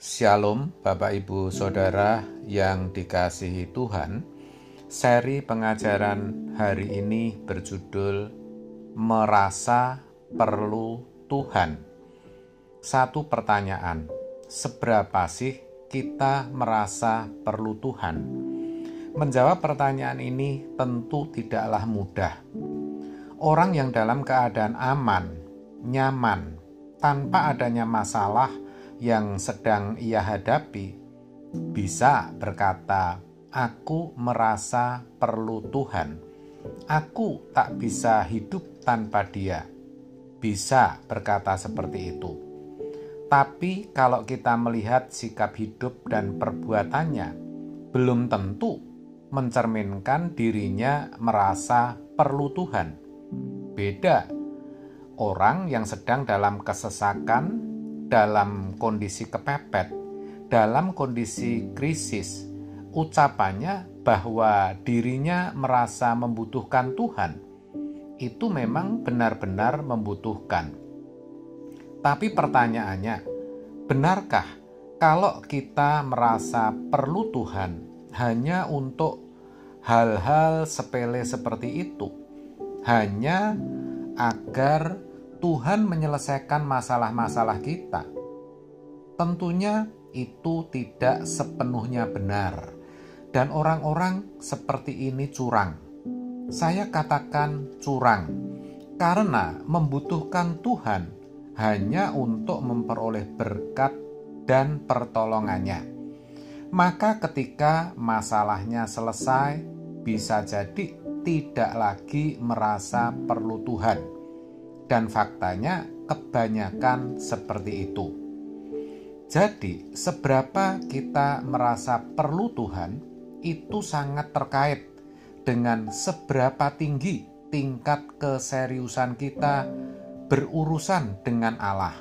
Shalom Bapak Ibu Saudara yang dikasihi Tuhan. Seri pengajaran hari ini berjudul Merasa Perlu Tuhan. Satu pertanyaan, seberapa sih kita merasa perlu Tuhan? Menjawab pertanyaan ini tentu tidaklah mudah. Orang yang dalam keadaan aman, nyaman, tanpa adanya masalah yang sedang ia hadapi, bisa berkata, "Aku merasa perlu Tuhan. Aku tak bisa hidup tanpa Dia." Bisa berkata seperti itu. Tapi kalau kita melihat sikap hidup dan perbuatannya, belum tentu mencerminkan dirinya merasa perlu Tuhan. Beda. Orang yang sedang dalam kesesakan, dalam kondisi kepepet, dalam kondisi krisis, ucapannya bahwa dirinya merasa membutuhkan Tuhan, itu memang benar-benar membutuhkan. Tapi pertanyaannya, benarkah kalau kita merasa perlu Tuhan hanya untuk hal-hal sepele seperti itu? Hanya agar Tuhan menyelesaikan masalah-masalah kita? Tentunya itu tidak sepenuhnya benar. Dan orang-orang seperti ini curang. Saya katakan curang, karena membutuhkan Tuhan hanya untuk memperoleh berkat dan pertolongannya. Maka ketika masalahnya selesai, bisa jadi tidak lagi merasa perlu Tuhan. Dan faktanya kebanyakan seperti itu. Jadi, seberapa kita merasa perlu Tuhan itu sangat terkait dengan seberapa tinggi tingkat keseriusan kita berurusan dengan Allah.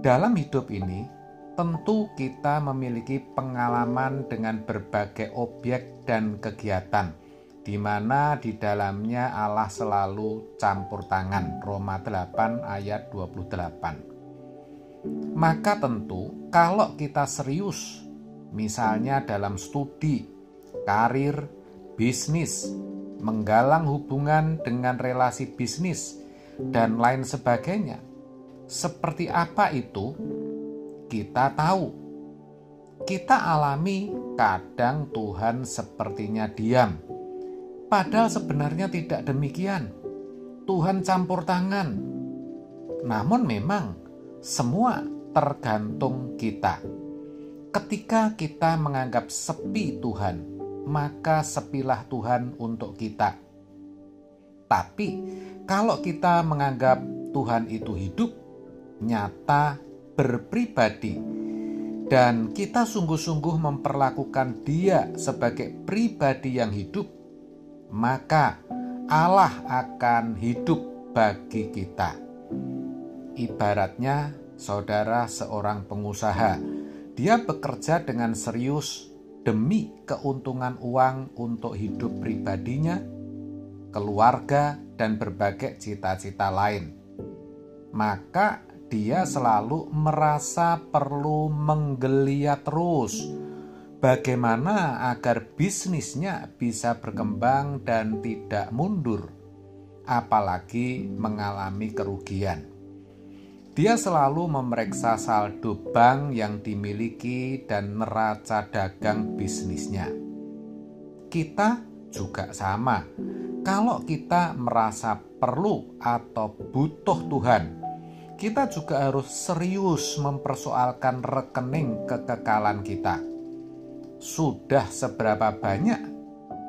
Dalam hidup ini, tentu kita memiliki pengalaman dengan berbagai objek dan kegiatan, di mana di dalamnya Allah selalu campur tangan. Roma 8 ayat 28. Maka tentu kalau kita serius, misalnya dalam studi, karir, bisnis, menggalang hubungan dengan relasi bisnis, dan lain sebagainya, seperti apa itu kita tahu. Kita alami kadang Tuhan sepertinya diam. Padahal sebenarnya tidak demikian. Tuhan campur tangan. Namun memang semua tergantung kita. Ketika kita menganggap sepi Tuhan, maka sepilah Tuhan untuk kita. Tapi kalau kita menganggap Tuhan itu hidup, nyata, berpribadi, dan kita sungguh-sungguh memperlakukan Dia sebagai pribadi yang hidup, maka Allah akan hidup bagi kita. Ibaratnya saudara seorang pengusaha, dia bekerja dengan serius demi keuntungan uang untuk hidup pribadinya, keluarga, dan berbagai cita-cita lain. Maka dia selalu merasa perlu menggeliat terus bagaimana agar bisnisnya bisa berkembang dan tidak mundur, apalagi mengalami kerugian. Dia selalu memeriksa saldo bank yang dimiliki dan neraca dagang bisnisnya. Kita juga sama. Kalau kita merasa perlu atau butuh Tuhan, kita juga harus serius mempersoalkan rekening kekekalan kita. Sudah seberapa banyak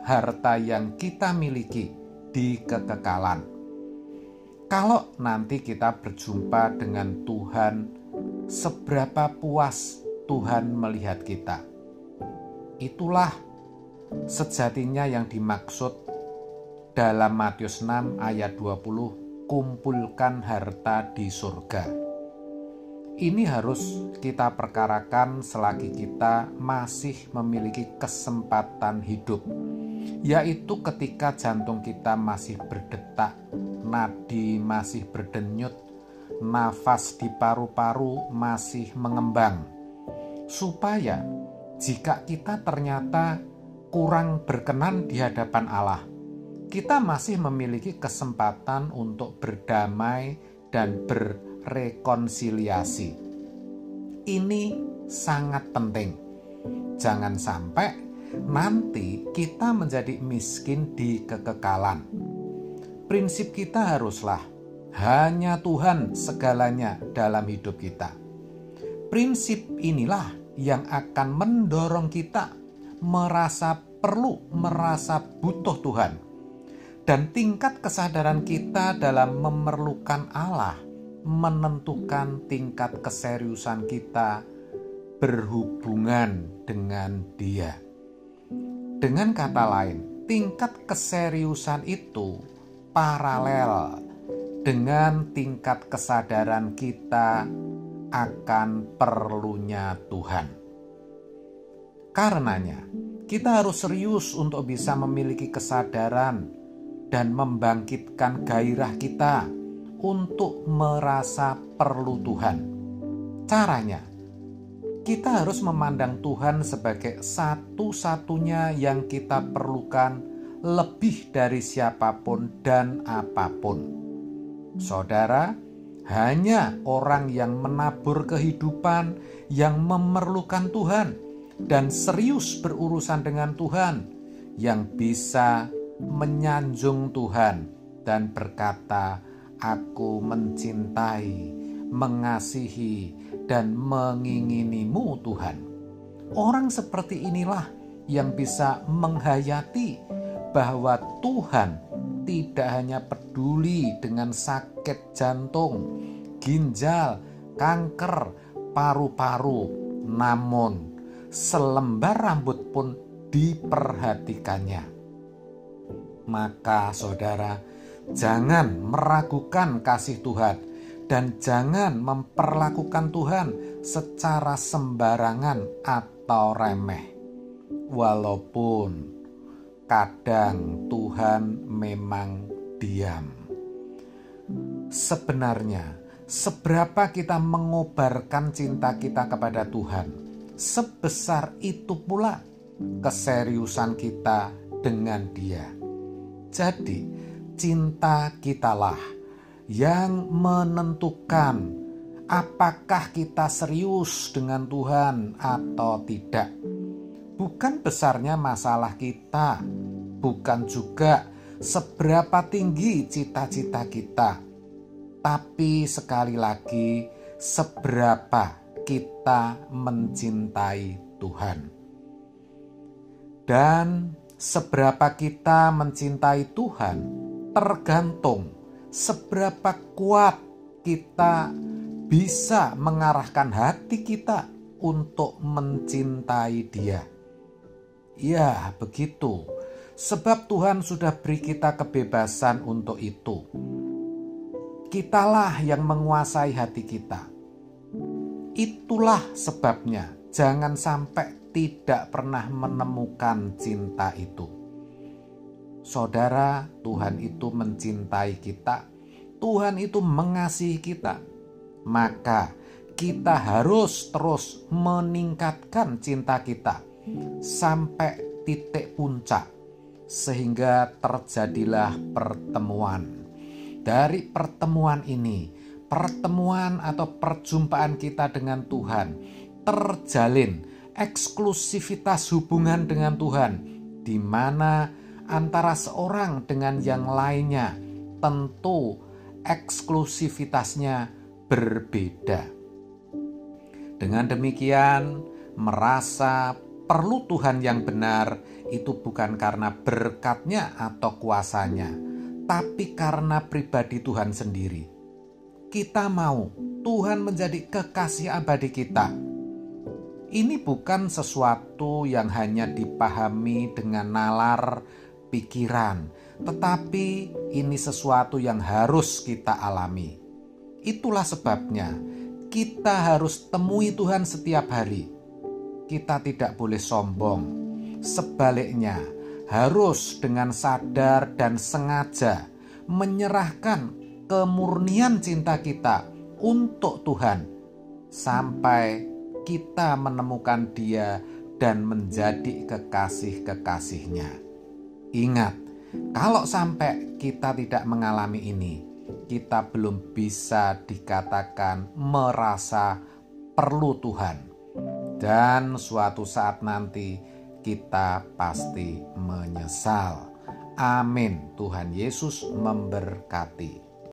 harta yang kita miliki di kekekalan? Kalau nanti kita berjumpa dengan Tuhan, seberapa puas Tuhan melihat kita? Itulah sejatinya yang dimaksud dalam Matius 6 ayat 20, kumpulkan harta di surga. Ini harus kita perkarakan selagi kita masih memiliki kesempatan hidup, yaitu ketika jantung kita masih berdetak, nadi masih berdenyut, nafas di paru-paru masih mengembang, supaya jika kita ternyata kurang berkenan di hadapan Allah, kita masih memiliki kesempatan untuk berdamai dan berrekonsiliasi. Ini sangat penting. Jangan sampai nanti kita menjadi miskin di kekekalan. Prinsip kita haruslah hanya Tuhan segalanya dalam hidup kita. Prinsip inilah yang akan mendorong kita merasa perlu, merasa butuh Tuhan. Dan tingkat kesadaran kita dalam memerlukan Allah menentukan tingkat keseriusan kita berhubungan dengan Dia. Dengan kata lain, tingkat keseriusan itu paralel dengan tingkat kesadaran kita akan perlunya Tuhan. Karenanya, kita harus serius untuk bisa memiliki kesadaran dan membangkitkan gairah kita untuk merasa perlu Tuhan. Caranya, kita harus memandang Tuhan sebagai satu-satunya yang kita perlukan lebih dari siapapun dan apapun. Saudara, hanya orang yang menabur kehidupan yang memerlukan Tuhan dan serius berurusan dengan Tuhan yang bisa menyanjung Tuhan dan berkata, "Aku mencintai, mengasihi, dan menginginimu Tuhan." Orang seperti inilah yang bisa menghayati bahwa Tuhan tidak hanya peduli dengan sakit jantung, ginjal, kanker, paru-paru, namun selembar rambut pun diperhatikannya. Maka saudara, jangan meragukan kasih Tuhan dan jangan memperlakukan Tuhan secara sembarangan atau remeh. Walaupun kadang Tuhan memang diam. Sebenarnya, seberapa kita mengobarkan cinta kita kepada Tuhan, sebesar itu pula keseriusan kita dengan Dia. Jadi, cinta kitalah yang menentukan apakah kita serius dengan Tuhan atau tidak. Bukan besarnya masalah kita, bukan juga seberapa tinggi cita-cita kita, tapi sekali lagi seberapa kita mencintai Tuhan. Dan seberapa kita mencintai Tuhan tergantung seberapa kuat kita bisa mengarahkan hati kita untuk mencintai Dia. Ya, begitu. Sebab Tuhan sudah beri kita kebebasan untuk itu. Kitalah yang menguasai hati kita. Itulah sebabnya jangan sampai tidak pernah menemukan cinta itu. Saudara, Tuhan itu mencintai kita. Tuhan itu mengasihi kita. Maka kita harus terus meningkatkan cinta kita sampai titik puncak, sehingga terjadilah pertemuan. Dari pertemuan ini, pertemuan atau perjumpaan kita dengan Tuhan, terjalin eksklusivitas hubungan dengan Tuhan, di mana antara seorang dengan yang lainnya tentu eksklusivitasnya berbeda. Dengan demikian, merasa perlu Tuhan yang benar itu bukan karena berkatnya atau kuasanya, tapi karena pribadi Tuhan sendiri. Kita mau Tuhan menjadi kekasih abadi kita. Ini bukan sesuatu yang hanya dipahami dengan nalar pikiran, tetapi ini sesuatu yang harus kita alami. Itulah sebabnya kita harus temui Tuhan setiap hari. Kita tidak boleh sombong. Sebaliknya, harus dengan sadar dan sengaja menyerahkan kemurnian cinta kita untuk Tuhan sampai kita menemukan Dia dan menjadi kekasih-kekasihnya. Ingat, kalau sampai kita tidak mengalami ini, kita belum bisa dikatakan merasa perlu Tuhan. Dan suatu saat nanti kita pasti menyesal. Amin. Tuhan Yesus memberkati.